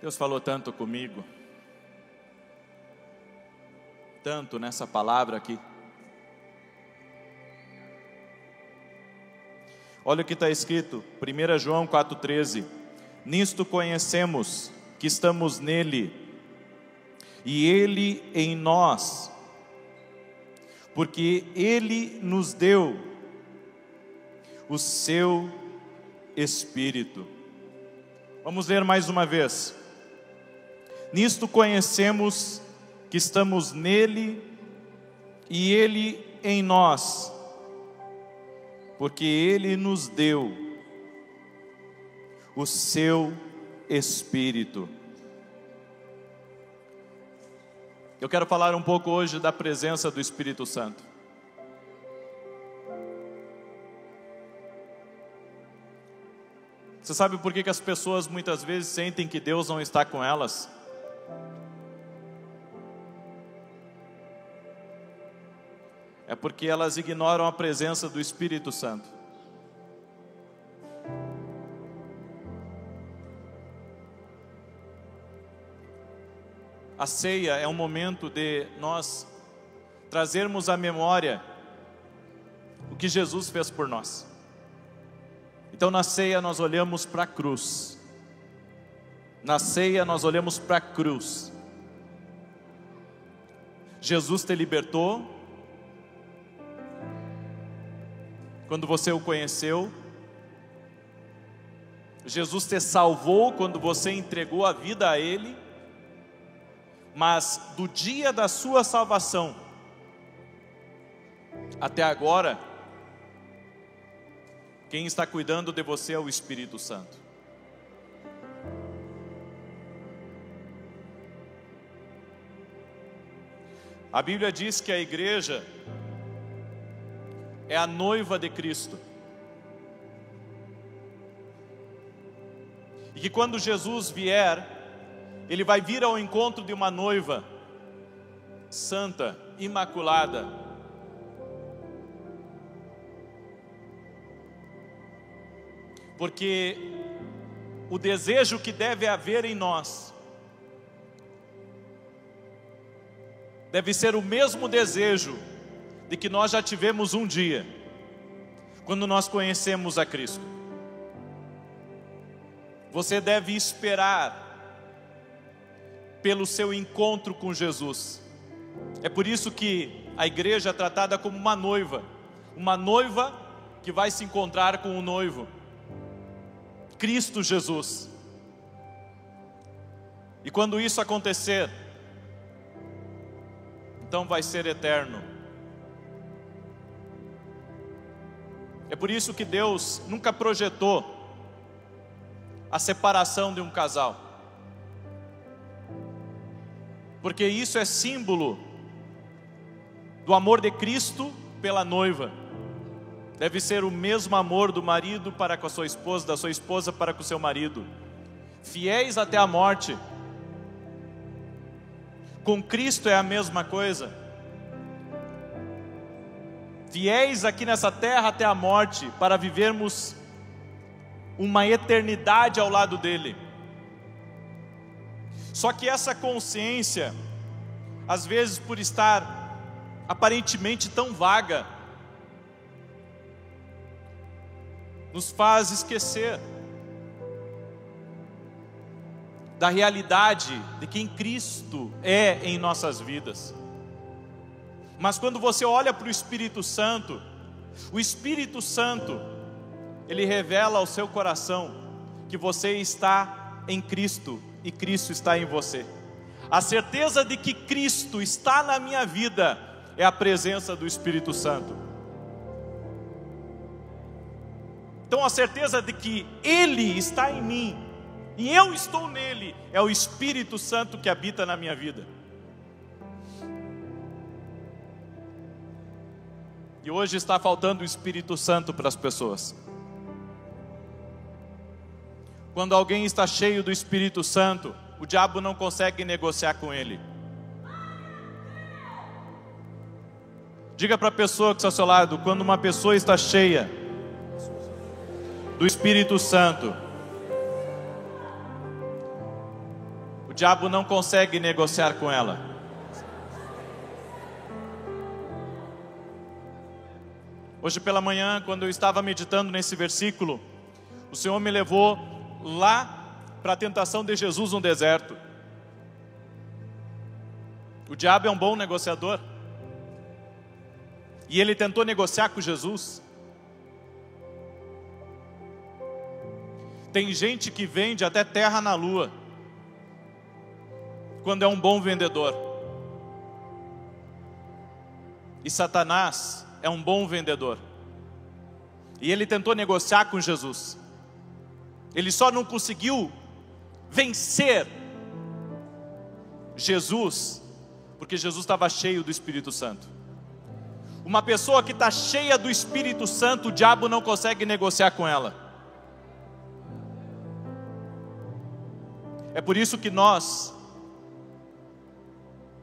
Deus falou tanto comigo, tanto nessa palavra aqui. Olha o que está escrito, 1 João 4,13. Nisto conhecemos que estamos nele, e ele em nós, porque ele nos deu o seu Espírito. Vamos ler mais uma vez. Nisto conhecemos que estamos nele, e ele em nós, porque ele nos deu o seu Espírito. Eu quero falar um pouco hoje da presença do Espírito Santo. Você sabe por que as pessoas muitas vezes sentem que Deus não está com elas? É porque elas ignoram a presença do Espírito Santo. A ceia é um momento de nós trazermos à memória o que Jesus fez por nós. Então na ceia nós olhamos para a cruz. Na ceia nós olhamos para a cruz. Jesus te libertou quando você o conheceu. Jesus te salvou quando você entregou a vida a Ele. Mas do dia da sua salvação até agora, quem está cuidando de você é o Espírito Santo. A Bíblia diz que a igreja é a noiva de Cristo. E que quando Jesus vier, Ele vai vir ao encontro de uma noiva santa, imaculada. Porque o desejo que deve haver em nós deve ser o mesmo desejo de que nós já tivemos um dia, quando nós conhecemos a Cristo. Você deve esperar pelo seu encontro com Jesus. É por isso que a igreja é tratada como uma noiva que vai se encontrar com o noivo, Cristo Jesus. E quando isso acontecer, então vai ser eterno. É por isso que Deus nunca projetou a separação de um casal, porque isso é símbolo do amor de Cristo pela noiva. Deve ser o mesmo amor do marido para com a sua esposa, da sua esposa para com o seu marido, fiéis até a morte. Com Cristo é a mesma coisa, fiéis aqui nessa terra até a morte, para vivermos uma eternidade ao lado dele. Só que essa consciência, às vezes por estar aparentemente tão vaga, nos faz esquecer da realidade de quem Cristo é em nossas vidas. Mas quando você olha para o Espírito Santo, ele revela ao seu coração que você está em Cristo e Cristo está em você. A certeza de que Cristo está na minha vida é a presença do Espírito Santo. Então a certeza de que Ele está em mim e eu estou nele é o Espírito Santo que habita na minha vida. E hoje está faltando o Espírito Santo para as pessoas. Quando alguém está cheio do Espírito Santo, o diabo não consegue negociar com ele. Diga para a pessoa que está ao seu lado: quando uma pessoa está cheia do Espírito Santo, o diabo não consegue negociar com ela. Hoje pela manhã, quando eu estava meditando nesse versículo, o Senhor me levou lá para a tentação de Jesus no deserto. O diabo é um bom negociador. E ele tentou negociar com Jesus. Tem gente que vende até terra na lua, quando é um bom vendedor. E Satanás é um bom vendedor. E ele tentou negociar com Jesus. Ele só não conseguiu vencer Jesus, porque Jesus estava cheio do Espírito Santo. Uma pessoa que está cheia do Espírito Santo, o diabo não consegue negociar com ela. É por isso que nós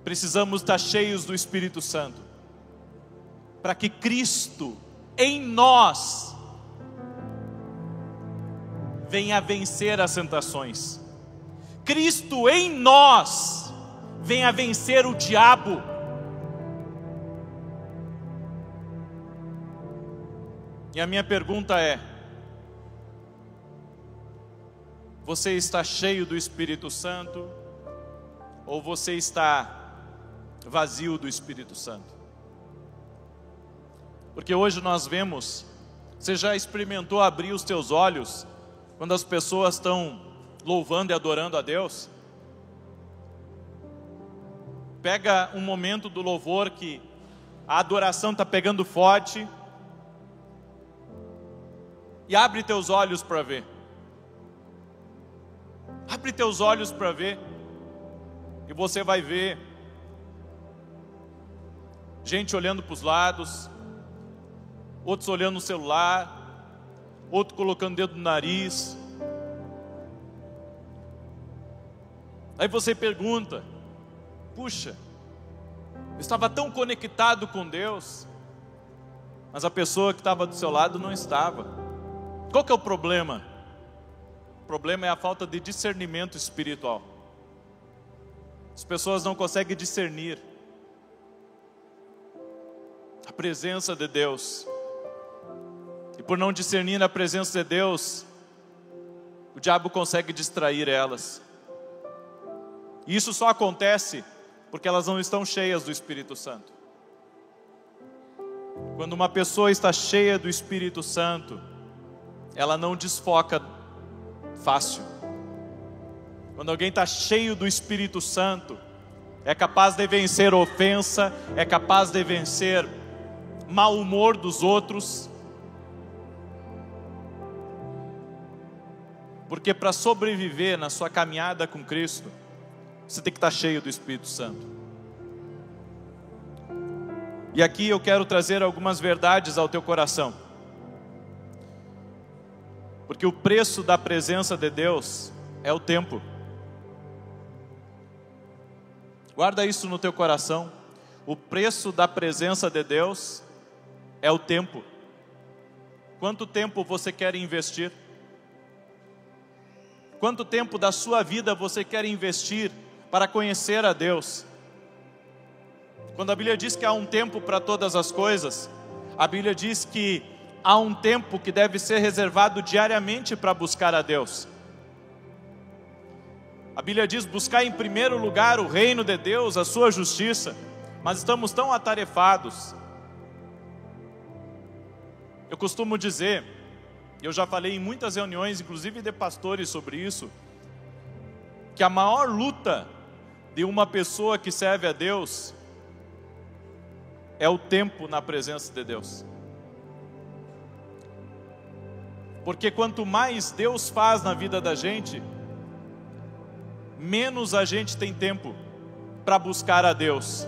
precisamos estar cheios do Espírito Santo, para que Cristo em nós venha vencer as tentações. Cristo em nós venha vencer o diabo. E a minha pergunta é: você está cheio do Espírito Santo ou você está vazio do Espírito Santo? Porque hoje nós vemos, você já experimentou abrir os teus olhos quando as pessoas estão louvando e adorando a Deus? Pega um momento do louvor que a adoração está pegando forte e abre teus olhos para ver. Abre teus olhos para ver, e você vai ver gente olhando para os lados, outros olhando no celular, outro colocando o dedo no nariz. Aí você pergunta: puxa, eu estava tão conectado com Deus, mas a pessoa que estava do seu lado não estava. Qual que é o problema? O problema é a falta de discernimento espiritual. As pessoas não conseguem discernir a presença de Deus. E por não discernir a presença de Deus, o diabo consegue distrair elas. E isso só acontece porque elas não estão cheias do Espírito Santo. Quando uma pessoa está cheia do Espírito Santo, ela não desfoca fácil. Quando alguém está cheio do Espírito Santo, é capaz de vencer ofensa, é capaz de vencer mau humor dos outros. Porque para sobreviver na sua caminhada com Cristo, você tem que estar cheio do Espírito Santo. E aqui eu quero trazer algumas verdades ao teu coração. Porque o preço da presença de Deus é o tempo. Guarda isso no teu coração. O preço da presença de Deus é o tempo. Quanto tempo você quer investir? Quanto tempo da sua vida você quer investir para conhecer a Deus? Quando a Bíblia diz que há um tempo para todas as coisas, a Bíblia diz que há um tempo que deve ser reservado diariamente para buscar a Deus. A Bíblia diz: buscar em primeiro lugar o reino de Deus, a sua justiça. Mas estamos tão atarefados. Eu costumo dizer, eu já falei em muitas reuniões, inclusive de pastores, sobre isso, que a maior luta de uma pessoa que serve a Deus é o tempo na presença de Deus. Porque quanto mais Deus faz na vida da gente, menos a gente tem tempo para buscar a Deus.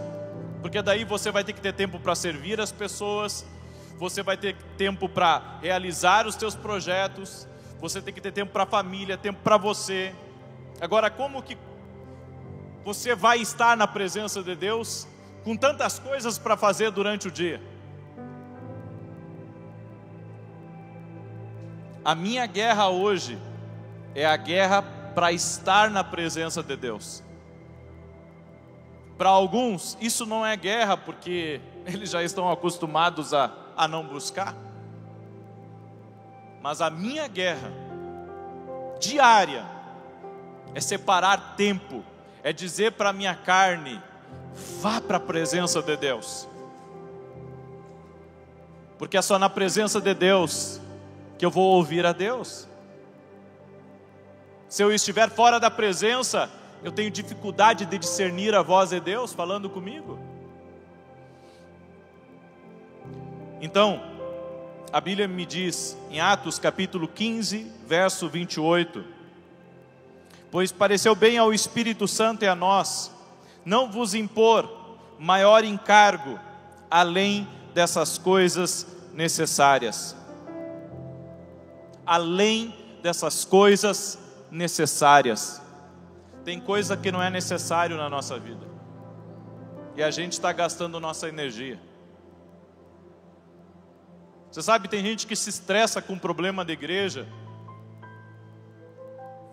Porque daí você vai ter que ter tempo para servir as pessoas, você vai ter tempo para realizar os teus projetos, você tem que ter tempo para a família, tempo para você. Agora, como que você vai estar na presença de Deus com tantas coisas para fazer durante o dia? A minha guerra hoje é a guerra para estar na presença de Deus. Para alguns, isso não é guerra, porque eles já estão acostumados a não buscar. Mas a minha guerra diária é separar tempo, é dizer para a minha carne: vá para a presença de Deus. Porque é só na presença de Deus que eu vou ouvir a Deus. Se eu estiver fora da presença, eu tenho dificuldade de discernir a voz de Deus falando comigo. Então, a Bíblia me diz em Atos capítulo 15, verso 28: pois pareceu bem ao Espírito Santo e a nós não vos impor maior encargo além dessas coisas necessárias. Além dessas coisas necessárias. Tem coisa que não é necessário na nossa vida, e a gente está gastando nossa energia. Você sabe, tem gente que se estressa com problema da igreja,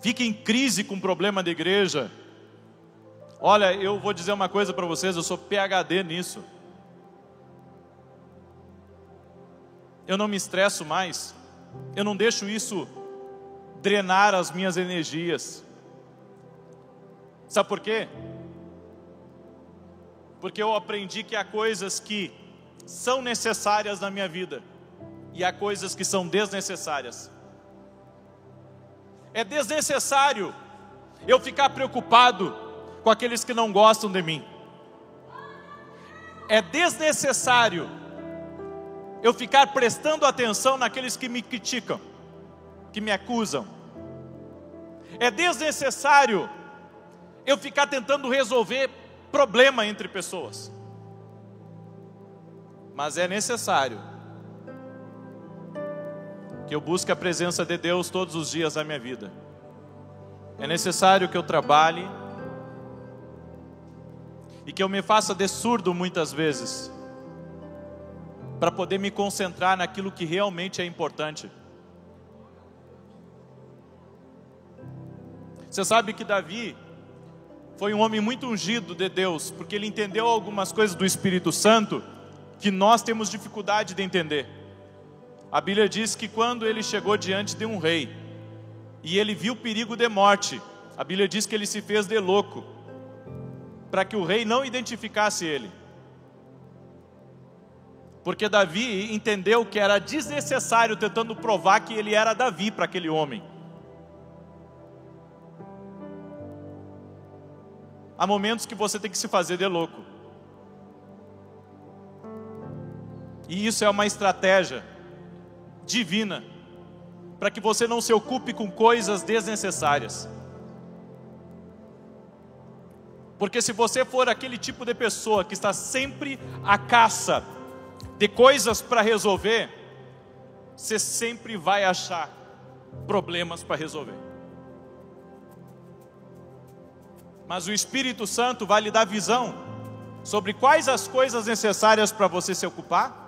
fica em crise com problema da igreja. Olha, eu vou dizer uma coisa para vocês, eu sou PhD nisso. Eu não me estresso mais, eu não deixo isso drenar as minhas energias. Sabe por quê? Porque eu aprendi que há coisas que são necessárias na minha vida e há coisas que são desnecessárias. É desnecessário eu ficar preocupado com aqueles que não gostam de mim. É desnecessário eu ficar prestando atenção naqueles que me criticam, que me acusam. É desnecessário eu ficar tentando resolver problema entre pessoas. Mas é necessário que eu busque a presença de Deus todos os dias da minha vida. É necessário que eu trabalhe e que eu me faça de surdo muitas vezes, para poder me concentrar naquilo que realmente é importante. Você sabe que Davi foi um homem muito ungido de Deus, porque ele entendeu algumas coisas do Espírito Santo que nós temos dificuldade de entender. A Bíblia diz que quando ele chegou diante de um rei e ele viu perigo de morte, a Bíblia diz que ele se fez de louco, para que o rei não identificasse ele. Porque Davi entendeu que era desnecessário tentando provar que ele era Davi para aquele homem. Há momentos que você tem que se fazer de louco. E isso é uma estratégia divina, para que você não se ocupe com coisas desnecessárias. Porque se você for aquele tipo de pessoa que está sempre à caça de coisas para resolver, você sempre vai achar problemas para resolver. Mas o Espírito Santo vai lhe dar visão sobre quais as coisas necessárias para você se ocupar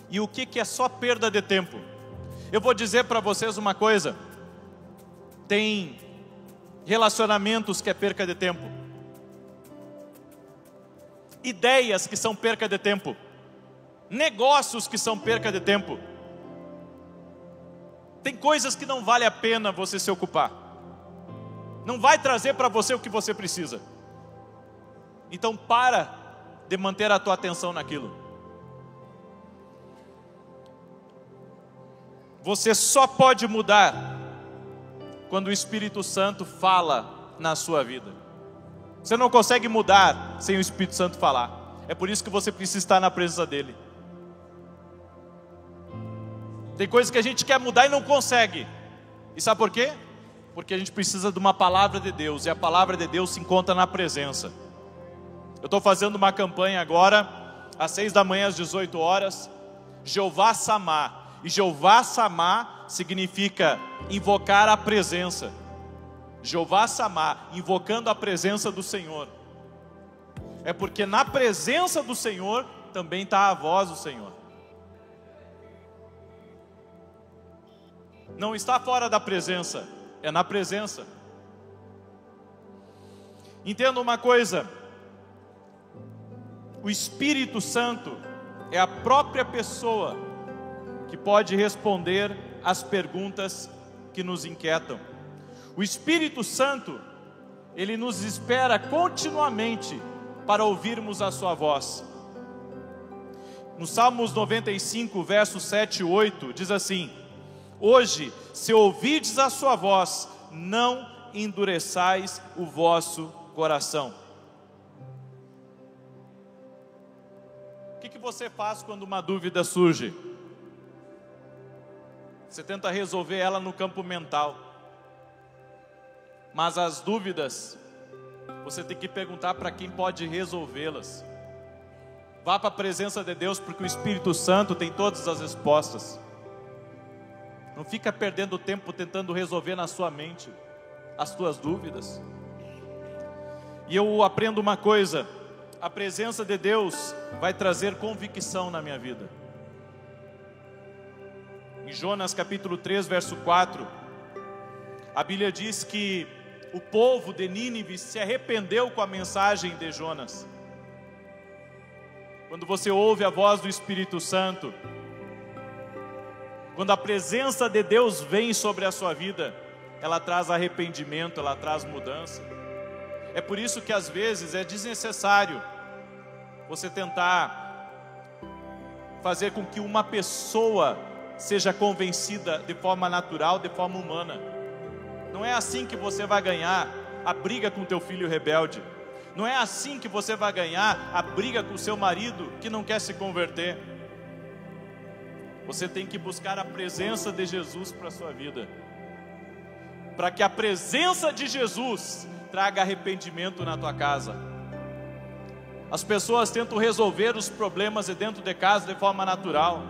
e o que é só perda de tempo. Eu vou dizer para vocês uma coisa: tem relacionamentos que é perca de tempo, ideias que são perca de tempo, negócios que são perca de tempo. Tem coisas que não vale a pena você se ocupar, não vai trazer para você o que você precisa. Então para de manter a tua atenção naquilo. Você só pode mudar quando o Espírito Santo fala na sua vida. Você não consegue mudar sem o Espírito Santo falar. É por isso que você precisa estar na presença dele. Tem coisas que a gente quer mudar e não consegue. E sabe por quê? Porque a gente precisa de uma palavra de Deus, e a palavra de Deus se encontra na presença. Eu estou fazendo uma campanha agora, às 6 da manhã, às 18 horas, Jeová Samá. E Jeová Samá significa invocar a presença. Jeová Samá, invocando a presença do Senhor. É porque na presença do Senhor também está a voz do Senhor. Não está fora da presença, é na presença. Entenda uma coisa: o Espírito Santo é a própria pessoa que pode responder às perguntas que nos inquietam. O Espírito Santo, ele nos espera continuamente para ouvirmos a sua voz. No Salmos 95, versos 7 e 8, diz assim: hoje, se ouvirdes a sua voz, não endureçais o vosso coração. O que você faz quando uma dúvida surge? Você tenta resolver ela no campo mental. Mas as dúvidas, você tem que perguntar para quem pode resolvê-las. Vá para a presença de Deus, porque o Espírito Santo tem todas as respostas. Não fica perdendo tempo tentando resolver na sua mente as tuas dúvidas. E eu aprendo uma coisa: a presença de Deus vai trazer convicção na minha vida. Em Jonas capítulo 3, verso 4, a Bíblia diz que o povo de Nínive se arrependeu com a mensagem de Jonas. Quando você ouve a voz do Espírito Santo, quando a presença de Deus vem sobre a sua vida, ela traz arrependimento, ela traz mudança. É por isso que às vezes é desnecessário você tentar fazer com que uma pessoa seja convencida de forma natural, de forma humana. Não é assim que você vai ganhar a briga com teu filho rebelde. Não é assim que você vai ganhar a briga com o seu marido que não quer se converter. Você tem que buscar a presença de Jesus para a sua vida, para que a presença de Jesus traga arrependimento na tua casa. As pessoas tentam resolver os problemas de dentro de casa de forma natural.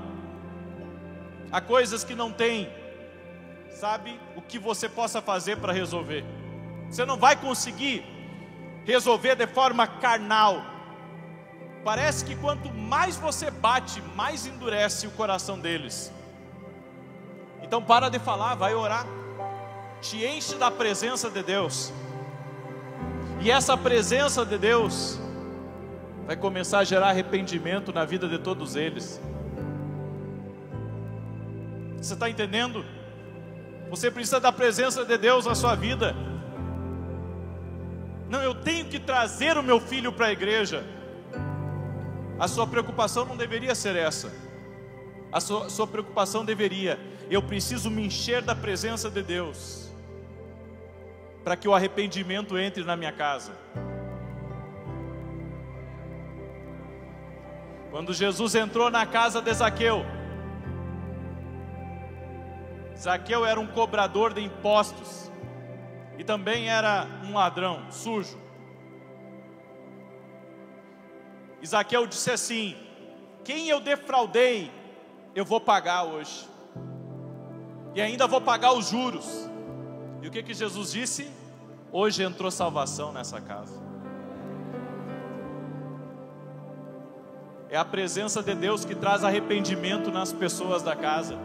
Há coisas que não tem, sabe, o que você possa fazer para resolver. Você não vai conseguir resolver de forma carnal. Parece que quanto mais você bate, mais endurece o coração deles. Então para de falar, vai orar. Te enche da presença de Deus. E essa presença de Deus vai começar a gerar arrependimento na vida de todos eles. Você está entendendo? Você precisa da presença de Deus na sua vida. Não, eu tenho que trazer o meu filho para a igreja. A sua preocupação não deveria ser essa. A sua preocupação deveria: eu preciso me encher da presença de Deus, para que o arrependimento entre na minha casa. Quando Jesus entrou na casa de Zaqueu, Zaqueu era um cobrador de impostos e também era um ladrão, sujo. E Zaqueu disse assim: quem eu defraudei, eu vou pagar hoje, e ainda vou pagar os juros. E o que Jesus disse? Hoje entrou salvação nessa casa. É a presença de Deus que traz arrependimento nas pessoas da casa.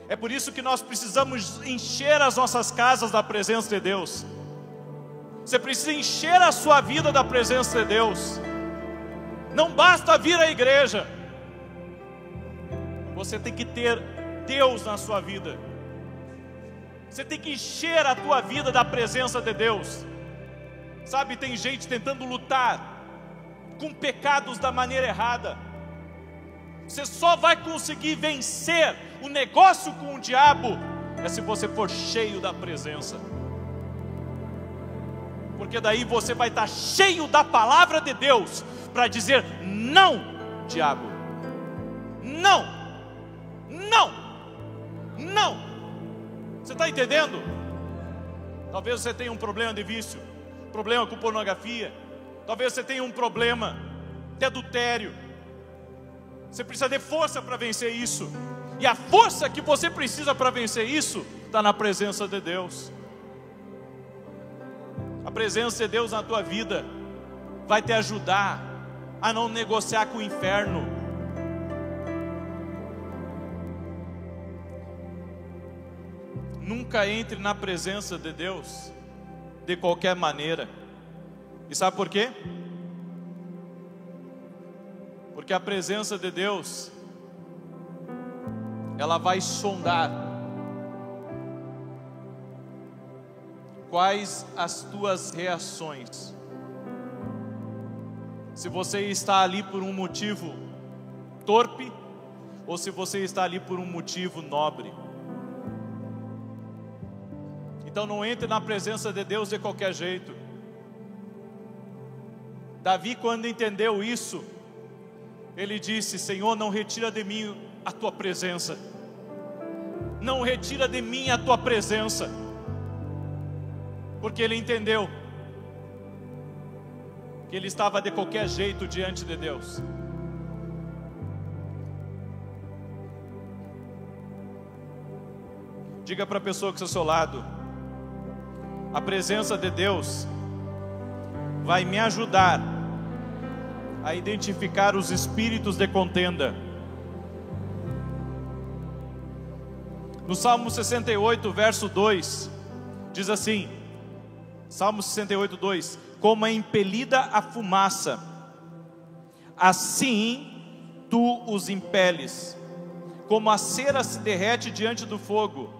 É por isso que nós precisamos encher as nossas casas da presença de Deus. Você precisa encher a sua vida da presença de Deus. Não basta vir à igreja. Você tem que ter Deus na sua vida. Você tem que encher a tua vida da presença de Deus. Sabe, tem gente tentando lutar com pecados da maneira errada. Você só vai conseguir vencer o negócio com o diabo se você for cheio da presença. Porque daí você vai estar cheio da palavra de Deus para dizer: não, diabo, não, não, não. Você está entendendo? Talvez você tenha um problema de vício, problema com pornografia. Talvez você tenha um problema de adultério. Você precisa de força para vencer isso. E a força que você precisa para vencer isso está na presença de Deus. A presença de Deus na tua vida vai te ajudar a não negociar com o inferno. Nunca entre na presença de Deus de qualquer maneira. E sabe por quê? Porque a presença de Deus, ela vai sondar quais as tuas reações. Se você está ali por um motivo torpe, ou se você está ali por um motivo nobre. Então não entre na presença de Deus de qualquer jeito. Davi, quando entendeu isso, ele disse: Senhor, não retira de mim a tua presença. Não retira de mim a tua presença. Porque ele entendeu que ele estava de qualquer jeito diante de Deus. Diga para a pessoa que está ao seu lado: a presença de Deus vai me ajudar a identificar os espíritos de contenda. No Salmo 68, verso 2, diz assim, Salmo 68, 2: como é impelida a fumaça, assim tu os impeles. Como a cera se derrete diante do fogo,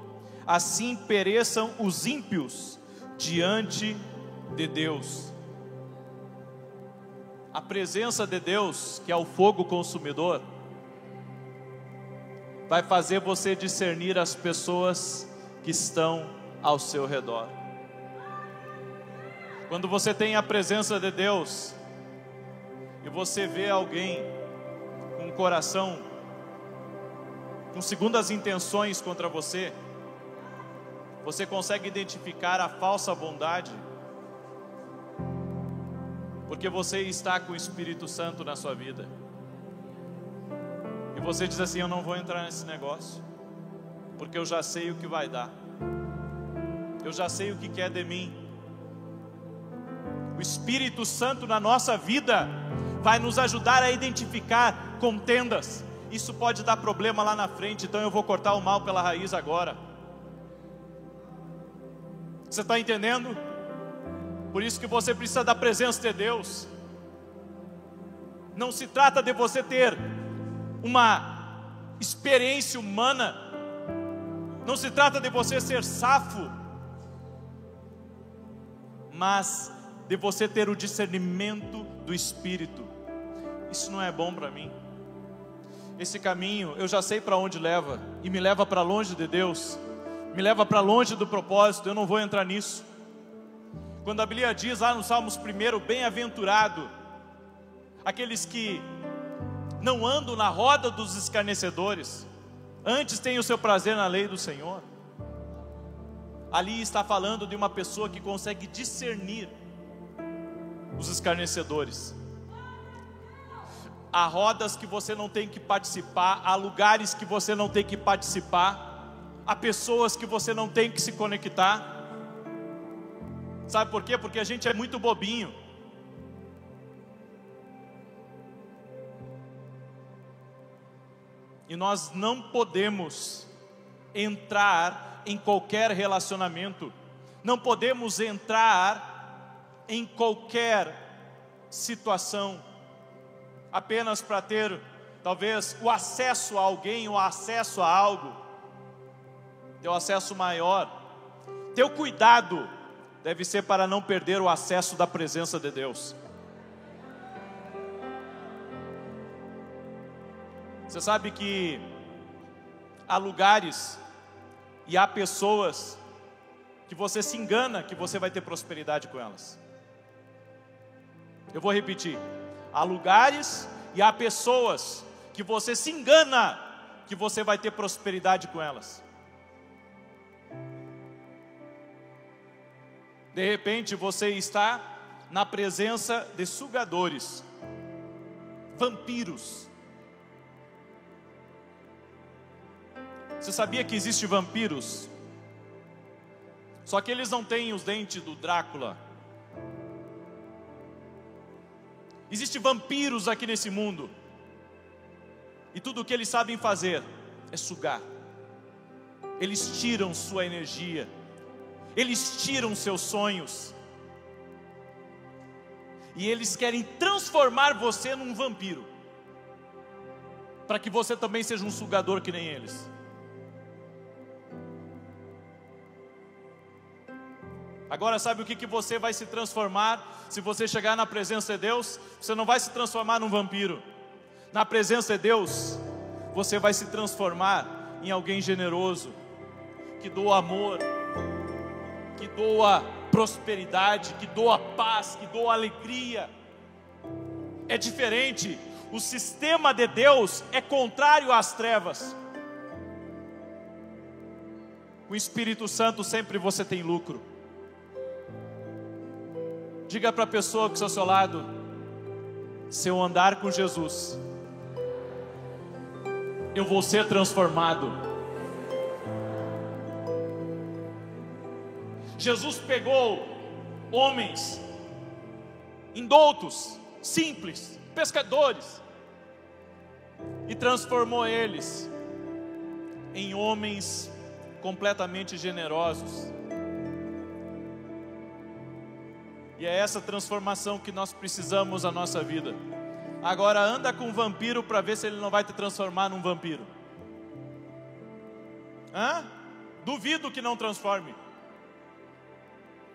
assim pereçam os ímpios diante de Deus. A presença de Deus, que é o fogo consumidor, vai fazer você discernir as pessoas que estão ao seu redor. Quando você tem a presença de Deus e você vê alguém com o coração com segundas intenções contra você, você consegue identificar a falsa bondade, porque você está com o Espírito Santo na sua vida. E você diz assim: eu não vou entrar nesse negócio, porque eu já sei o que vai dar, eu já sei o que quer de mim. O Espírito Santo na nossa vida vai nos ajudar a identificar contendas. Isso pode dar problema lá na frente, então eu vou cortar o mal pela raiz agora. Você está entendendo? Por isso que você precisa da presença de Deus. Não se trata de você ter uma experiência humana, não se trata de você ser safo, mas de você ter o discernimento do Espírito. Isso não é bom para mim. Esse caminho eu já sei para onde leva, e me leva para longe de Deus, me leva para longe do propósito. Eu não vou entrar nisso. Quando a Bíblia diz lá no Salmos 1: bem-aventurado aqueles que não andam na roda dos escarnecedores, antes têm o seu prazer na lei do Senhor. Ali está falando de uma pessoa que consegue discernir os escarnecedores. Há rodas que você não tem que participar, há lugares que você não tem que participar, há pessoas que você não tem que se conectar. Sabe por quê? Porque a gente é muito bobinho. E nós não podemos entrar em qualquer relacionamento, não podemos entrar em qualquer situação, apenas para ter, talvez, o acesso a alguém, o acesso a algo, ter o acesso maior. Teu cuidado deve ser para não perder o acesso da presença de Deus. Você sabe que há lugares e há pessoas que você se engana que você vai ter prosperidade com elas. Eu vou repetir: há lugares e há pessoas que você se engana que você vai ter prosperidade com elas. De repente você está na presença de sugadores, vampiros. Você sabia que existem vampiros? Só que eles não têm os dentes do Drácula. Existem vampiros aqui nesse mundo, e tudo o que eles sabem fazer é sugar. Eles tiram sua energia, eles tiram seus sonhos, e eles querem transformar você num vampiro, para que você também seja um sugador que nem eles. Agora, sabe o que você vai se transformar se você chegar na presença de Deus? Você não vai se transformar num vampiro. Na presença de Deus, você vai se transformar em alguém generoso, que doa amor, que doa prosperidade, que doa paz, que doa alegria. É diferente. O sistema de Deus é contrário às trevas. Com o Espírito Santo sempre você tem lucro. Diga para a pessoa que está ao seu lado: se eu andar com Jesus, eu vou ser transformado. Jesus pegou homens indoutos, simples, pescadores, e transformou eles em homens completamente generosos. E é essa transformação que nós precisamos na nossa vida. Agora anda com um vampiro para ver se ele não vai te transformar num vampiro. Duvido que não transforme.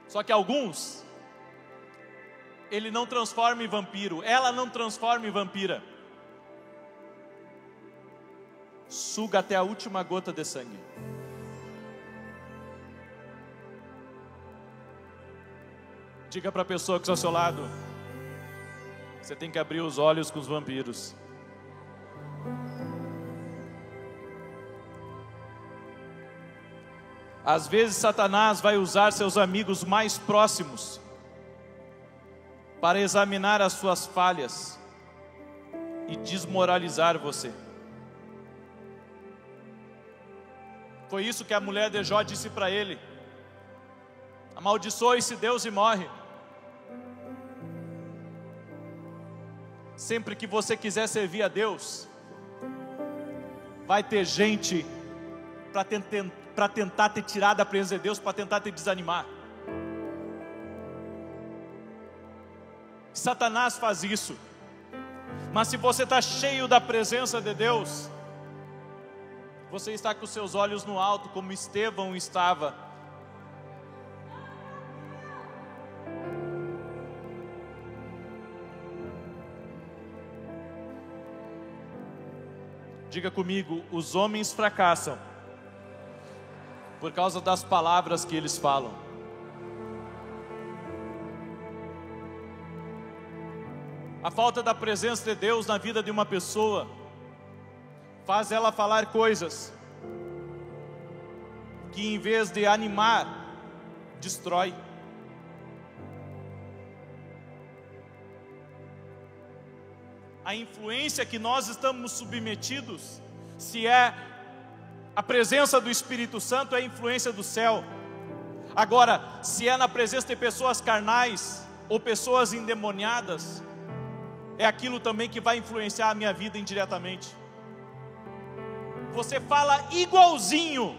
Só que alguns, ele não transforma em vampiro, ela não transforma em vampira. Suga até a última gota de sangue. Diga para a pessoa que está ao seu lado: você tem que abrir os olhos com os vampiros. Às vezes Satanás vai usar seus amigos mais próximos para examinar as suas falhas e desmoralizar você. Foi isso que a mulher de Jó disse para ele: amaldiçoe-se Deus e morre. Sempre que você quiser servir a Deus, vai ter gente para tentar te tirar da presença de Deus, para tentar te desanimar. Satanás faz isso. Mas se você está cheio da presença de Deus, você está com seus olhos no alto, como Estevão estava. Diga comigo: os homens fracassam por causa das palavras que eles falam. A falta da presença de Deus na vida de uma pessoa faz ela falar coisas que, em vez de animar, destrói. A influência que nós estamos submetidos, se é a presença do Espírito Santo, é a influência do céu. Agora, se é na presença de pessoas carnais ou pessoas endemoniadas, é aquilo também que vai influenciar a minha vida indiretamente. Você fala igualzinho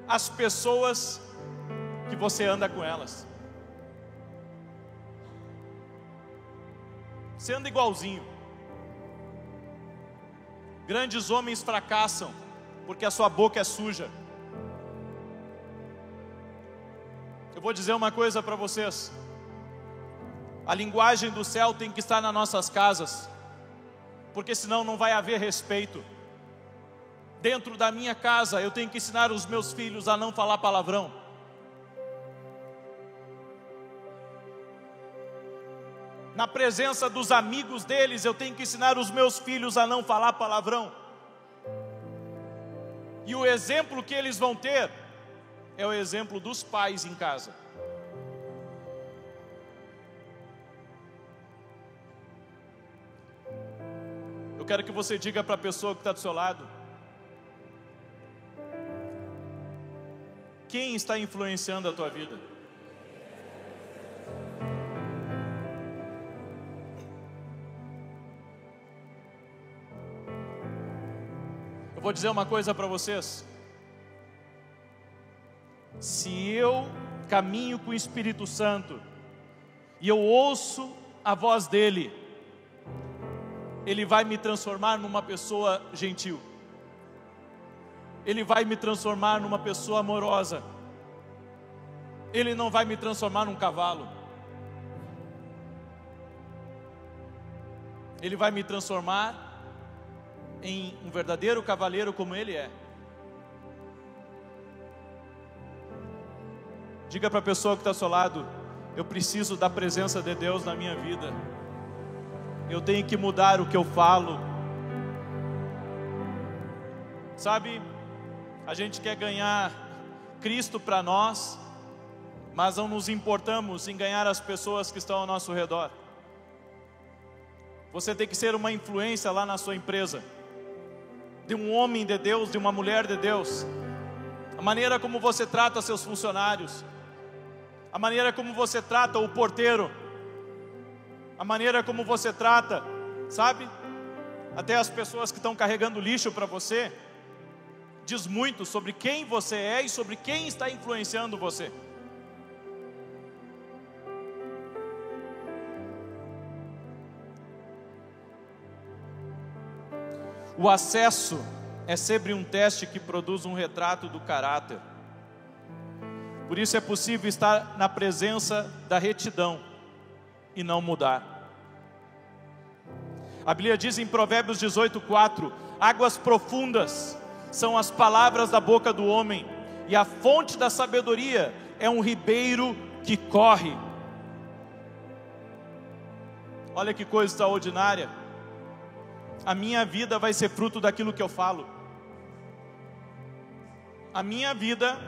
às pessoas que você anda com elas. Você anda igualzinho. Grandes homens fracassam porque a sua boca é suja. Eu vou dizer uma coisa para vocês: a linguagem do céu tem que estar nas nossas casas, porque senão não vai haver respeito. Dentro da minha casa eu tenho que ensinar os meus filhos a não falar palavrão. Na presença dos amigos deles, eu tenho que ensinar os meus filhos a não falar palavrão. E o exemplo que eles vão ter é o exemplo dos pais em casa. Eu quero que você diga para a pessoa que está do seu lado: quem está influenciando a tua vida? Eu vou dizer uma coisa para vocês: se eu caminho com o Espírito Santo e eu ouço a voz dele, ele vai me transformar numa pessoa gentil, ele vai me transformar numa pessoa amorosa, ele não vai me transformar num cavalo, ele vai me transformar em um verdadeiro cavaleiro como ele é. Diga para a pessoa que está ao seu lado: eu preciso da presença de Deus na minha vida, eu tenho que mudar o que eu falo. Sabe, a gente quer ganhar Cristo para nós, mas não nos importamos em ganhar as pessoas que estão ao nosso redor. Você tem que ser uma influência lá na sua empresa, de um homem de Deus, de uma mulher de Deus. A maneira como você trata seus funcionários, a maneira como você trata o porteiro, a maneira como você trata, sabe, até as pessoas que estão carregando lixo para você, diz muito sobre quem você é e sobre quem está influenciando você. O acesso é sempre um teste que produz um retrato do caráter. Por isso é possível estar na presença da retidão e não mudar. A Bíblia diz em Provérbios 18:4: águas profundas são as palavras da boca do homem, e a fonte da sabedoria é um ribeiro que corre. Olha que coisa extraordinária. A minha vida vai ser fruto daquilo que eu falo. A minha vida,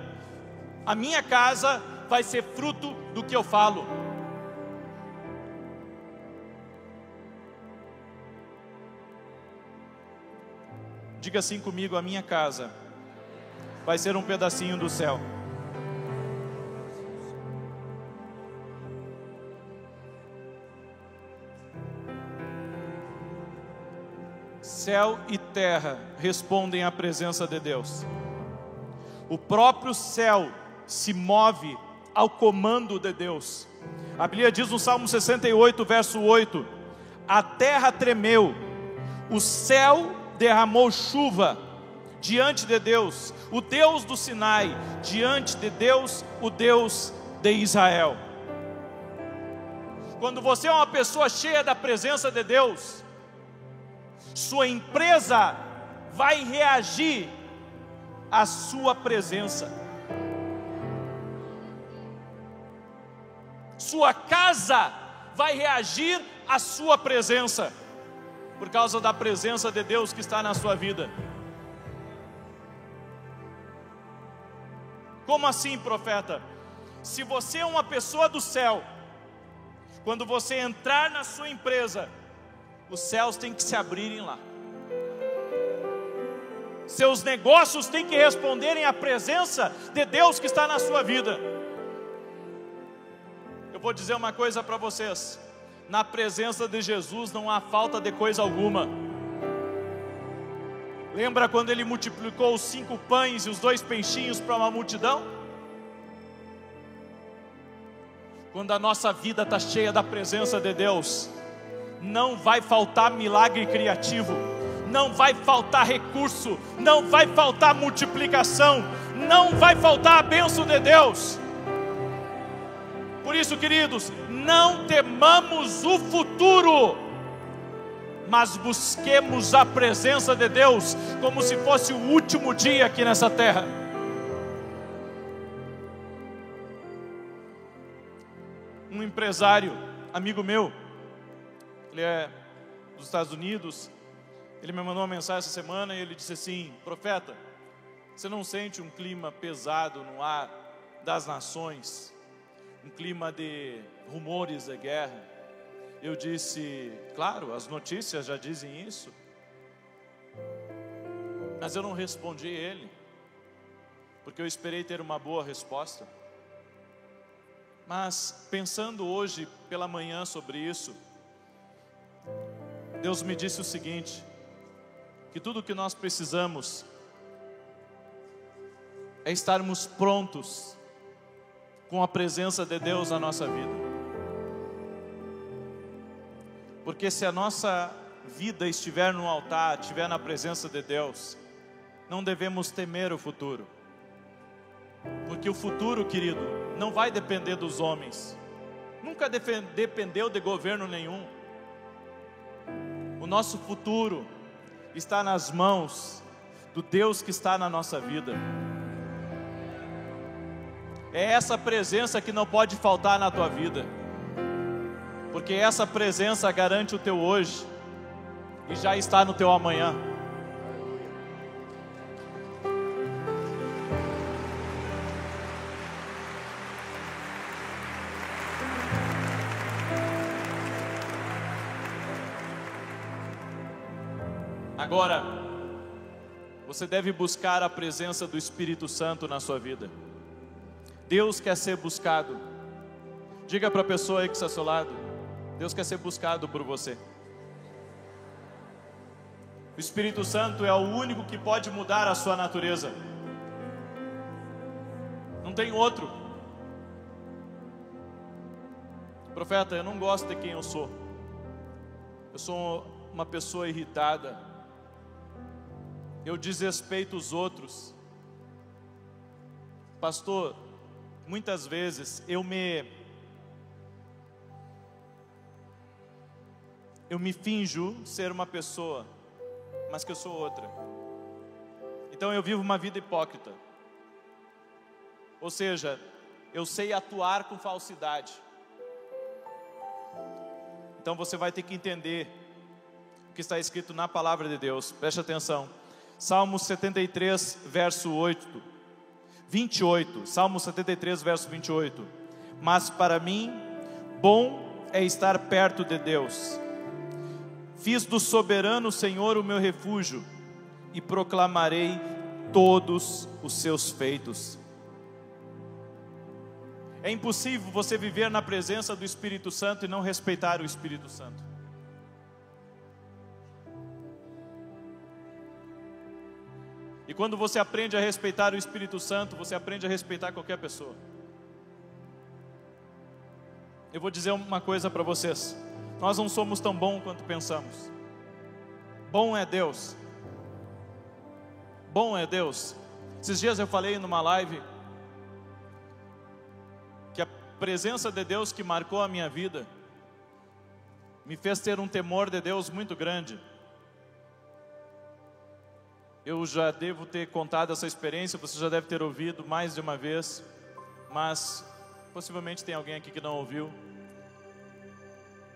a minha casa vai ser fruto do que eu falo. Diga assim comigo: a minha casa vai ser um pedacinho do céu. Céu e terra respondem à presença de Deus. O próprio céu se move ao comando de Deus. A Bíblia diz no Salmo 68, verso 8: a terra tremeu, o céu derramou chuva diante de Deus, o Deus do Sinai, diante de Deus, o Deus de Israel. Quando você é uma pessoa cheia da presença de Deus, sua empresa vai reagir à sua presença, sua casa vai reagir à sua presença, por causa da presença de Deus que está na sua vida. Como assim, profeta? Se você é uma pessoa do céu, quando você entrar na sua empresa, os céus têm que se abrirem lá. Seus negócios têm que responderem à presença de Deus que está na sua vida. Eu vou dizer uma coisa para vocês: na presença de Jesus não há falta de coisa alguma. Lembra quando ele multiplicou os 5 pães e os 2 peixinhos para uma multidão? Quando a nossa vida está cheia da presença de Deus, não vai faltar milagre criativo, não vai faltar recurso, não vai faltar multiplicação, não vai faltar a bênção de Deus. Por isso, queridos, não temamos o futuro, mas busquemos a presença de Deus como se fosse o último dia aqui nessa terra. Um empresário, amigo meu, ele é dos Estados Unidos, ele me mandou uma mensagem essa semana e ele disse assim: profeta, você não sente um clima pesado no ar das nações, um clima de rumores de guerra? Eu disse: claro, as notícias já dizem isso. Mas eu não respondi ele, porque eu esperei ter uma boa resposta. Mas pensando hoje pela manhã sobre isso, Deus me disse o seguinte: que tudo o que nós precisamos é estarmos prontos com a presença de Deus na nossa vida. Porque se a nossa vida estiver no altar, estiver na presença de Deus, não devemos temer o futuro. Porque o futuro, querido, não vai depender dos homens. Nunca dependeu de governo nenhum. O nosso futuro está nas mãos do Deus que está na nossa vida. É essa presença que não pode faltar na tua vida. Porque essa presença garante o teu hoje e já está no teu amanhã. Agora, você deve buscar a presença do Espírito Santo na sua vida. Deus quer ser buscado. Diga para a pessoa aí que está ao seu lado: Deus quer ser buscado por você. O Espírito Santo é o único que pode mudar a sua natureza. Não tem outro. Profeta, eu não gosto de quem eu sou. Eu sou uma pessoa irritada. Eu desrespeito os outros. Pastor, muitas vezes eu me finjo ser uma pessoa, mas que eu sou outra. Então eu vivo uma vida hipócrita. Ou seja, eu sei atuar com falsidade. Então você vai ter que entender o que está escrito na palavra de Deus. Preste atenção. Salmo 73, verso 28. Salmo 73, verso 28. Mas para mim, bom é estar perto de Deus. Fiz do soberano Senhor o meu refúgio e proclamarei todos os seus feitos. É impossível você viver na presença do Espírito Santo e não respeitar o Espírito Santo. E quando você aprende a respeitar o Espírito Santo, você aprende a respeitar qualquer pessoa. Eu vou dizer uma coisa para vocês: nós não somos tão bons quanto pensamos. Bom é Deus. Bom é Deus. Esses dias eu falei numa live que a presença de Deus que marcou a minha vida me fez ter um temor de Deus muito grande. Eu já devo ter contado essa experiência, você já deve ter ouvido mais de uma vez, mas possivelmente tem alguém aqui que não ouviu.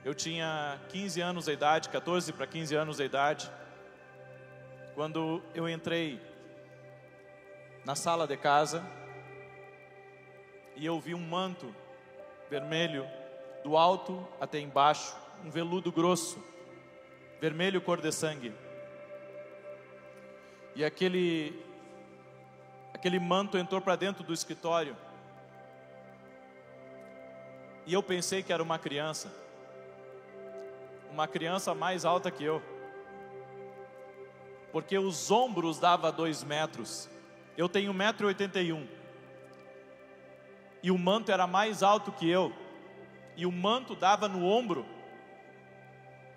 Eu tinha 15 anos de idade, 14 para 15 anos de idade, quando eu entrei na sala de casa e eu vi um manto vermelho do alto até embaixo, um veludo grosso, vermelho cor de sangue. E aquele manto entrou para dentro do escritório. E eu pensei que era uma criança mais alta que eu. Porque os ombros davam 2 metros. Eu tenho 1,81 m. E o manto era mais alto que eu. E o manto dava no ombro.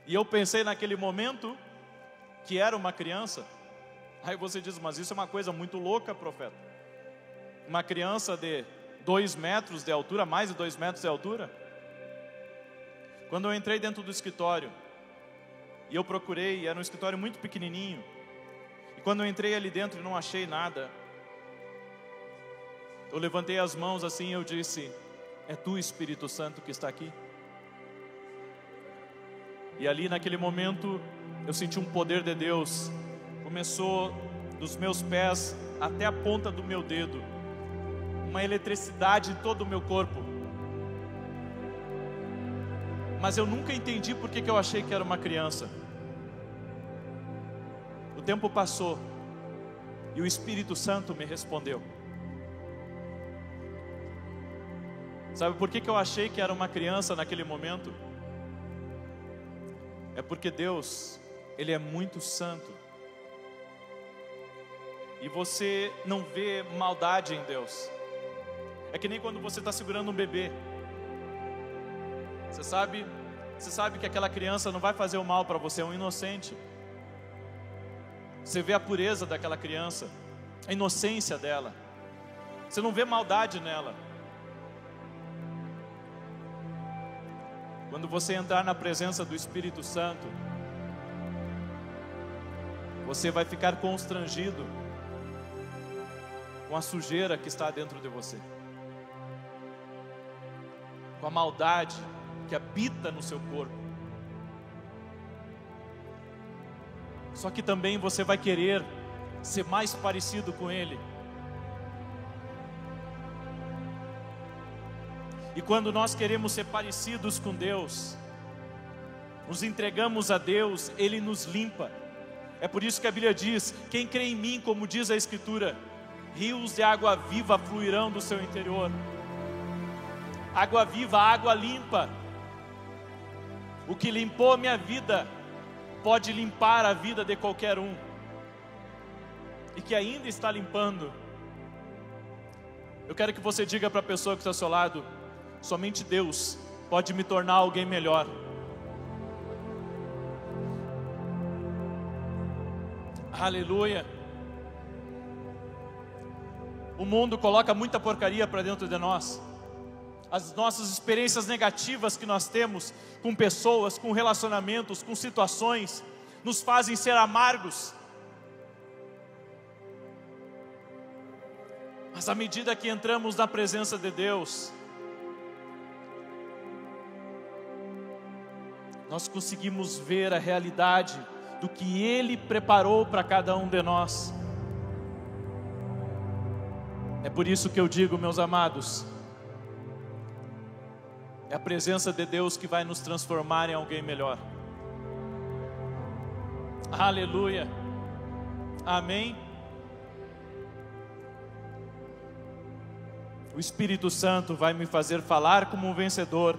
E eu pensei naquele momento que era uma criança. Aí você diz, mas isso é uma coisa muito louca, profeta. Uma criança de 2 metros de altura, mais de 2 metros de altura. Quando eu entrei dentro do escritório, e eu procurei, era um escritório muito pequenininho. E quando eu entrei ali dentro e não achei nada, eu levantei as mãos assim e eu disse, é tu, Espírito Santo, que está aqui? E ali naquele momento, eu senti um poder de Deus. Começou dos meus pés até a ponta do meu dedo, uma eletricidade em todo o meu corpo. Mas eu nunca entendi por que eu achei que era uma criança. O tempo passou e o Espírito Santo me respondeu. Sabe por que eu achei que era uma criança naquele momento? É porque Deus, Ele é muito santo. E você não vê maldade em Deus. É que nem quando você está segurando um bebê. Você sabe que aquela criança não vai fazer o mal para você, é um inocente. Você vê a pureza daquela criança, a inocência dela. Você não vê maldade nela. Quando você entrar na presença do Espírito Santo, você vai ficar constrangido com a sujeira que está dentro de você, com a maldade que habita no seu corpo. Só que também você vai querer ser mais parecido com Ele. E quando nós queremos ser parecidos com Deus, nos entregamos a Deus, Ele nos limpa. É por isso que a Bíblia diz: quem crê em mim, como diz a Escritura, rios de água viva fluirão do seu interior. Água viva, água limpa. O que limpou a minha vida pode limpar a vida de qualquer um, e que ainda está limpando. Eu quero que você diga para a pessoa que está ao seu lado: somente Deus pode me tornar alguém melhor. Aleluia. O mundo coloca muita porcaria para dentro de nós. As nossas experiências negativas que nós temos com pessoas, com relacionamentos, com situações, nos fazem ser amargos. Mas à medida que entramos na presença de Deus, nós conseguimos ver a realidade do que Ele preparou para cada um de nós. É por isso que eu digo, meus amados, é a presença de Deus que vai nos transformar em alguém melhor. Aleluia. Amém. O Espírito Santo vai me fazer falar como um vencedor,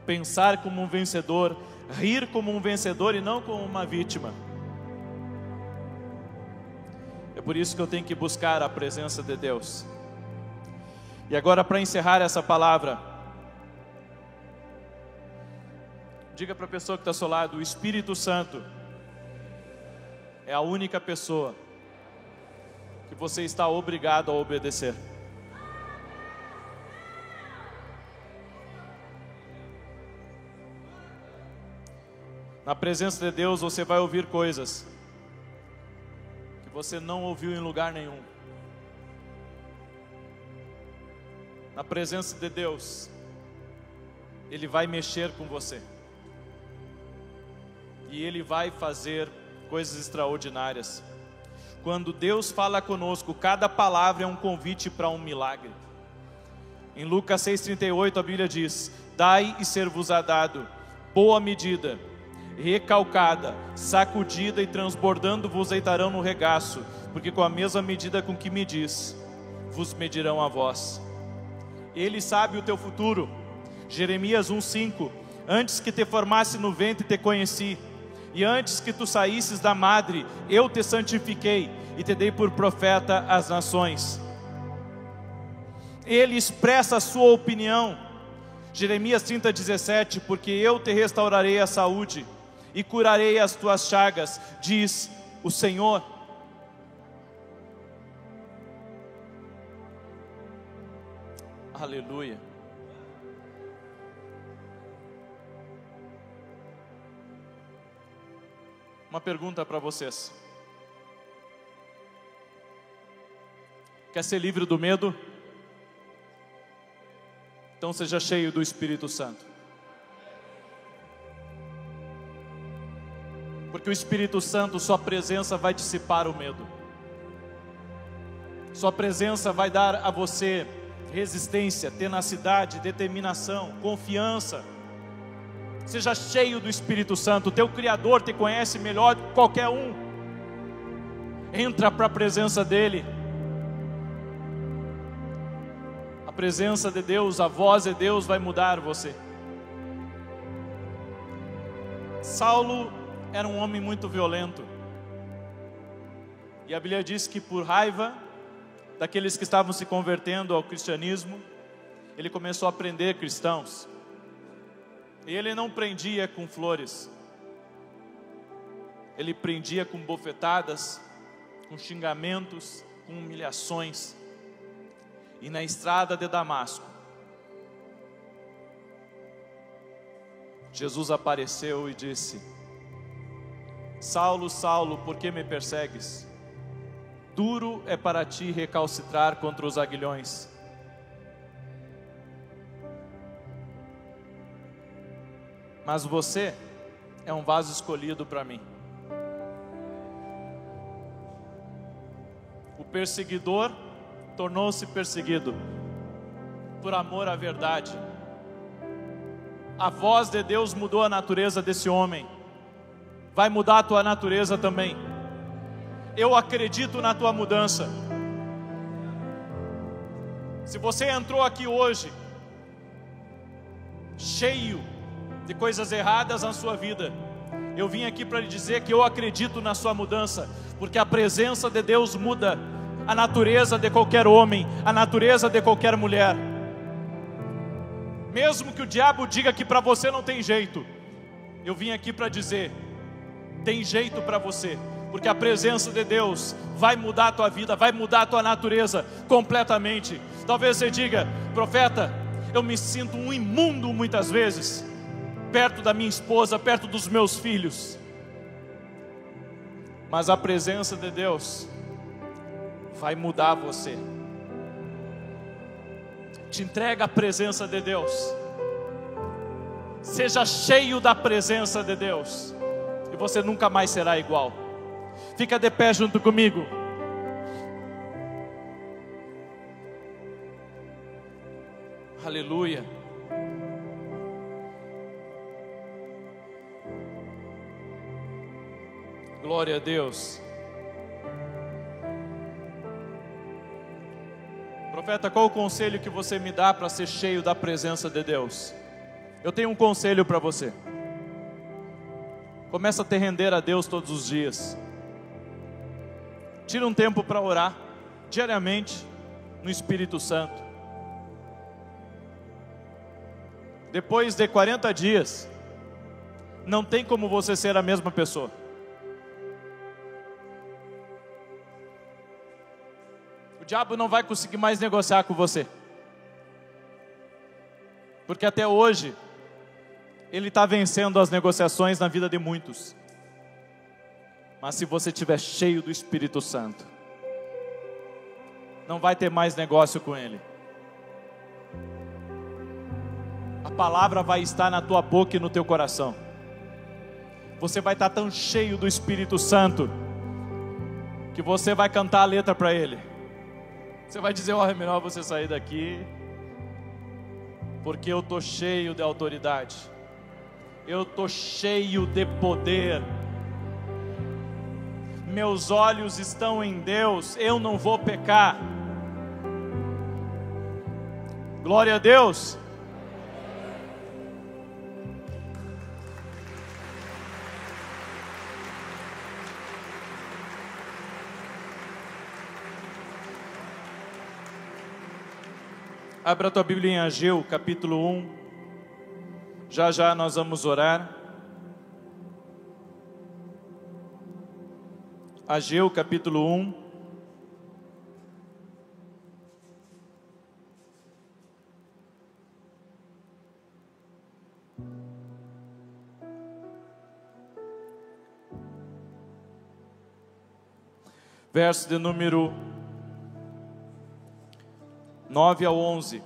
pensar como um vencedor, rir como um vencedor e não como uma vítima. É por isso que eu tenho que buscar a presença de Deus. E agora, para encerrar essa palavra, diga para a pessoa que está ao seu lado: o Espírito Santo é a única pessoa que você está obrigado a obedecer. Na presença de Deus você vai ouvir coisas que você não ouviu em lugar nenhum. Na presença de Deus, Ele vai mexer com você. E Ele vai fazer coisas extraordinárias. Quando Deus fala conosco, cada palavra é um convite para um milagre. Em Lucas 6,38 a Bíblia diz: dai e ser-vos-á dado, boa medida, recalcada, sacudida e transbordando vos deitarão no regaço, porque com a mesma medida com que medis, vos medirão a vós. Ele sabe o teu futuro. Jeremias 1,5: antes que te formasse no ventre te conheci, e antes que tu saísses da madre, eu te santifiquei e te dei por profeta às nações. Ele expressa a sua opinião. Jeremias 30,17: porque eu te restaurarei a saúde e curarei as tuas chagas, diz o Senhor. Aleluia. Uma pergunta para vocês: quer ser livre do medo? Então seja cheio do Espírito Santo. Porque o Espírito Santo, sua presença vai dissipar o medo. Sua presença vai dar a você resistência, tenacidade, determinação, confiança. Seja cheio do Espírito Santo. O teu Criador te conhece melhor que qualquer um. Entra para a presença dEle. A presença de Deus, a voz de Deus vai mudar você. Saulo era um homem muito violento. E a Bíblia diz que por raiva daqueles que estavam se convertendo ao cristianismo, ele começou a prender cristãos. E ele não prendia com flores, ele prendia com bofetadas, com xingamentos, com humilhações. E na estrada de Damasco, Jesus apareceu e disse: Saulo, Saulo, por que me persegues? Duro é para ti recalcitrar contra os aguilhões. Mas você é um vaso escolhido para mim. O perseguidor tornou-se perseguido por amor à verdade. A voz de Deus mudou a natureza desse homem. Vai mudar a tua natureza também. Eu acredito na tua mudança. Se você entrou aqui hoje cheio de coisas erradas na sua vida, eu vim aqui para lhe dizer que eu acredito na sua mudança, porque a presença de Deus muda a natureza de qualquer homem, a natureza de qualquer mulher. Mesmo que o diabo diga que para você não tem jeito, eu vim aqui para dizer: tem jeito para você, porque a presença de Deus vai mudar a tua vida, vai mudar a tua natureza completamente. Talvez você diga: profeta, eu me sinto um imundo muitas vezes, perto da minha esposa, perto dos meus filhos. Mas a presença de Deus vai mudar você. Te entrega a presença de Deus. Seja cheio da presença de Deus, e você nunca mais será igual. Fica de pé junto comigo. Aleluia. Glória a Deus. Profeta, qual o conselho que você me dá para ser cheio da presença de Deus? Eu tenho um conselho para você. Começa a te render a Deus todos os dias. Tira um tempo para orar diariamente no Espírito Santo. Depois de 40 dias, não tem como você ser a mesma pessoa. O diabo não vai conseguir mais negociar com você, porque até hoje ele está vencendo as negociações na vida de muitos. Mas se você estiver cheio do Espírito Santo, não vai ter mais negócio com ele. A palavra vai estar na tua boca e no teu coração. Você vai estar tão cheio do Espírito Santo que você vai cantar a letra para ele. Você vai dizer: é melhor você sair daqui, porque eu estou cheio de autoridade, eu estou cheio de poder, meus olhos estão em Deus, eu não vou pecar. Glória a Deus. Abra a tua Bíblia em Ageu, capítulo 1. Já já nós vamos orar. Ageu, capítulo 1. Verso de número 9 ao 11.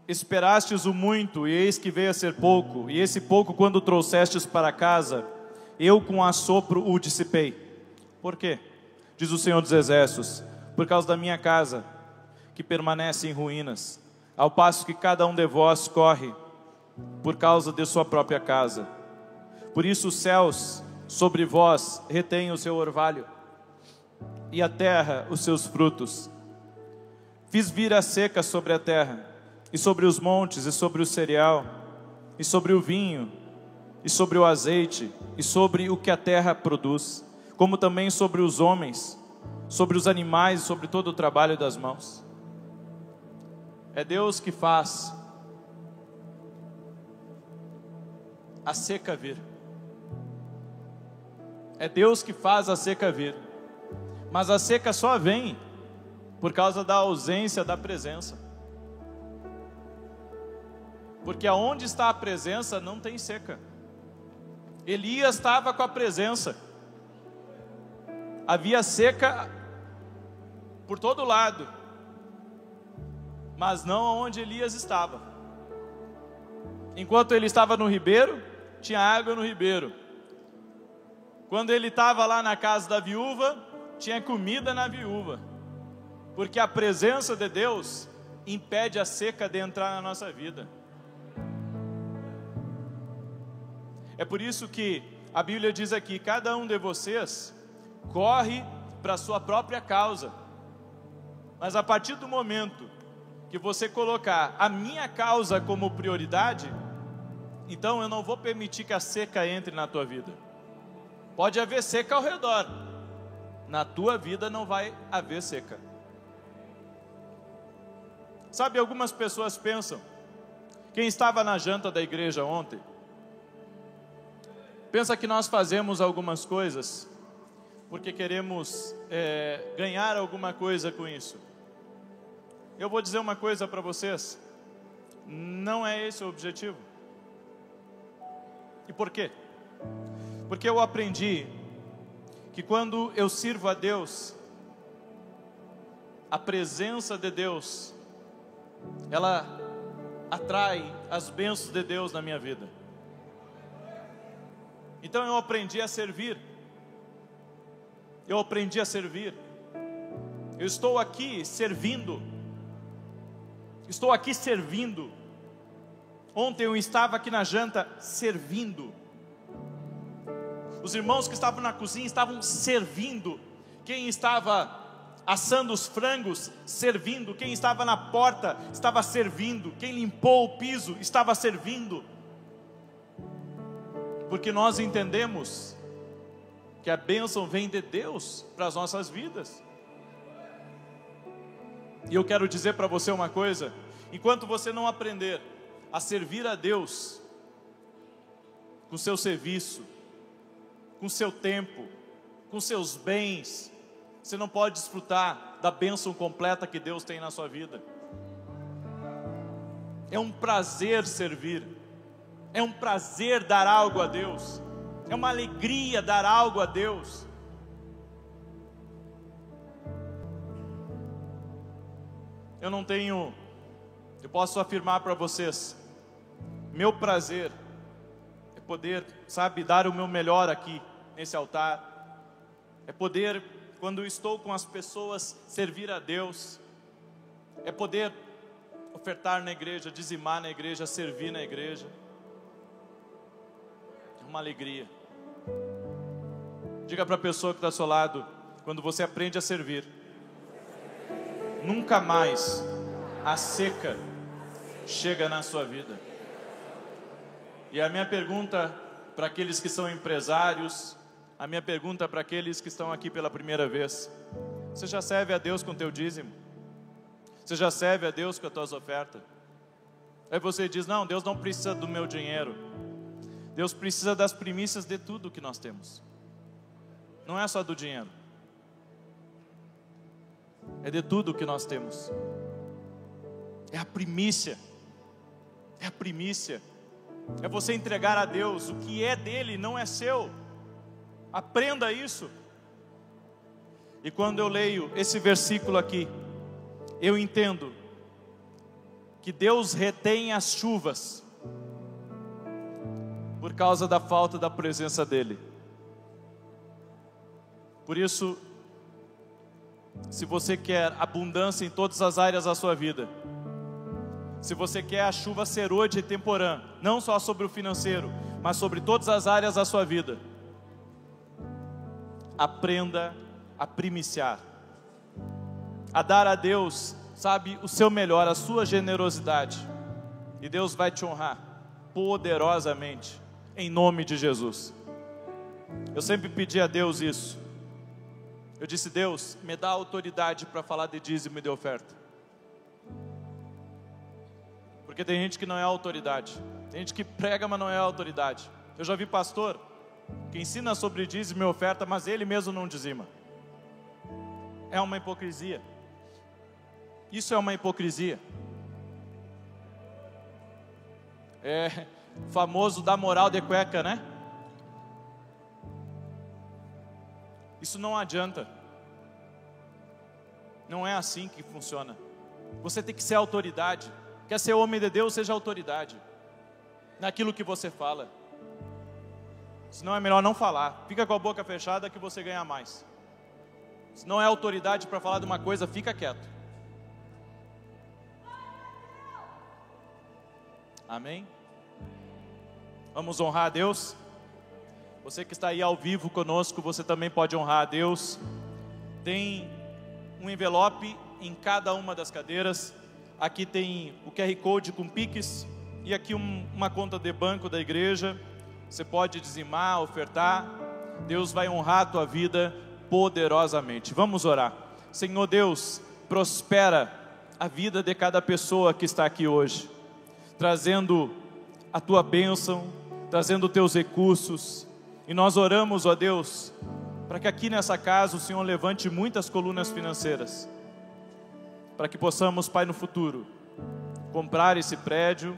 Esperastes o muito, e eis que veio a ser pouco, e esse pouco quando trouxestes para casa, eu com assopro o dissipei. Por quê? Diz o Senhor dos Exércitos: por causa da minha casa, que permanece em ruínas, ao passo que cada um de vós corre por causa de sua própria casa. Por isso os céus sobre vós retêm o seu orvalho, e a terra os seus frutos. Fiz vir a seca sobre a terra, e sobre os montes, e sobre o cereal, e sobre o vinho, e sobre o azeite, e sobre o que a terra produz, como também sobre os homens, sobre os animais, e sobre todo o trabalho das mãos. É Deus que faz a seca vir. É Deus que faz a seca vir. Mas a seca só vem por causa da ausência da presença. Porque aonde está a presença não tem seca. Elias estava com a presença. Havia seca por todo lado, mas não onde Elias estava. Enquanto ele estava no ribeiro, tinha água no ribeiro. Quando ele estava lá na casa da viúva, tinha comida na viúva. Porque a presença de Deus impede a seca de entrar na nossa vida. É por isso que a Bíblia diz aqui: cada um de vocês corre para a sua própria causa. Mas a partir do momento que você colocar a minha causa como prioridade, então eu não vou permitir que a seca entre na tua vida. Pode haver seca ao redor, na tua vida não vai haver seca. Sabe, algumas pessoas pensam, quem estava na janta da igreja ontem, pensa que nós fazemos algumas coisas porque queremos ganhar alguma coisa com isso. Eu vou dizer uma coisa para vocês, não é esse o objetivo. E por quê? Porque eu aprendi que quando eu sirvo a Deus, a presença de Deus, ela atrai as bênçãos de Deus na minha vida. Então eu aprendi a servir. Eu aprendi a servir. Eu estou aqui servindo. Estou aqui servindo. Ontem eu estava aqui na janta servindo. Os irmãos que estavam na cozinha estavam servindo. Quem estava assando os frangos, servindo. Quem estava na porta, estava servindo. Quem limpou o piso, estava servindo. Porque nós entendemos que a bênção vem de Deus para as nossas vidas. E eu quero dizer para você uma coisa: enquanto você não aprender a servir a Deus com seu serviço, com seu tempo, com seus bens, você não pode desfrutar da bênção completa que Deus tem na sua vida. É um prazer servir, é um prazer dar algo a Deus, é uma alegria dar algo a Deus. Eu posso afirmar para vocês, meu prazer é poder, dar o meu melhor aqui nesse altar, é poder, quando estou com as pessoas, servir a Deus, é poder ofertar na igreja, dizimar na igreja, servir na igreja. É uma alegria. Diga para a pessoa que está ao seu lado, quando você aprende a servir, nunca mais a seca chega na sua vida. E a minha pergunta para aqueles que são empresários, a minha pergunta para aqueles que estão aqui pela primeira vez: você já serve a Deus com o teu dízimo? Você já serve a Deus com as tuas ofertas? Aí você diz: não, Deus não precisa do meu dinheiro. Deus precisa das primícias de tudo que nós temos. Não é só do dinheiro, é de tudo que nós temos. É a primícia. É a primícia. É você entregar a Deus o que é dele, não é seu. Aprenda isso. E quando eu leio esse versículo aqui, eu entendo que Deus retém as chuvas por causa da falta da presença dele. Por isso, se você quer abundância em todas as áreas da sua vida, se você quer a chuva ser hoje e temporã, não só sobre o financeiro, mas sobre todas as áreas da sua vida, aprenda a primiciar, a dar a Deus, o seu melhor, a sua generosidade, e Deus vai te honrar poderosamente, em nome de Jesus. Eu sempre pedi a Deus isso. Eu disse: Deus, me dá autoridade para falar de dízimo e de oferta. Porque tem gente que não é autoridade. Tem gente que prega, mas não é autoridade. Eu já vi pastor que ensina sobre dízimo e oferta, mas ele mesmo não dizima. É uma hipocrisia. Isso é uma hipocrisia. É famoso da moral de cueca, né? Isso não adianta. Não é assim que funciona. Você tem que ser autoridade. Quer ser homem de Deus, seja autoridade naquilo que você fala. Senão é melhor não falar. Fica com a boca fechada que você ganha mais. Se não é autoridade para falar de uma coisa, fica quieto. Amém? Vamos honrar a Deus? Você que está aí ao vivo conosco, você também pode honrar a Deus. Tem um envelope em cada uma das cadeiras. Aqui tem o QR Code com Pix e aqui uma conta de banco da igreja. Você pode dizimar, ofertar. Deus vai honrar a tua vida poderosamente. Vamos orar. Senhor Deus, prospera a vida de cada pessoa que está aqui hoje, trazendo a tua bênção, trazendo os teus recursos. E nós oramos, ó Deus, para que aqui nessa casa o Senhor levante muitas colunas financeiras, para que possamos, Pai, no futuro, comprar esse prédio,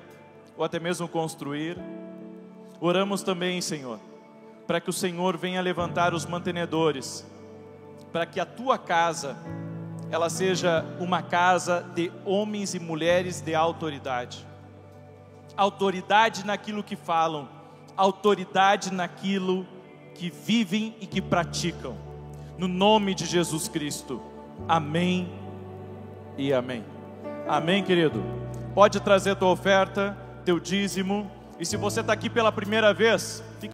ou até mesmo construir. Oramos também, Senhor, para que o Senhor venha levantar os mantenedores, para que a tua casa, ela seja uma casa de homens e mulheres de autoridade. Autoridade naquilo que falam, autoridade naquilo que vivem e que praticam. No nome de Jesus Cristo. Amém e amém. Amém, querido? Pode trazer tua oferta, teu dízimo. E se você está aqui pela primeira vez, fica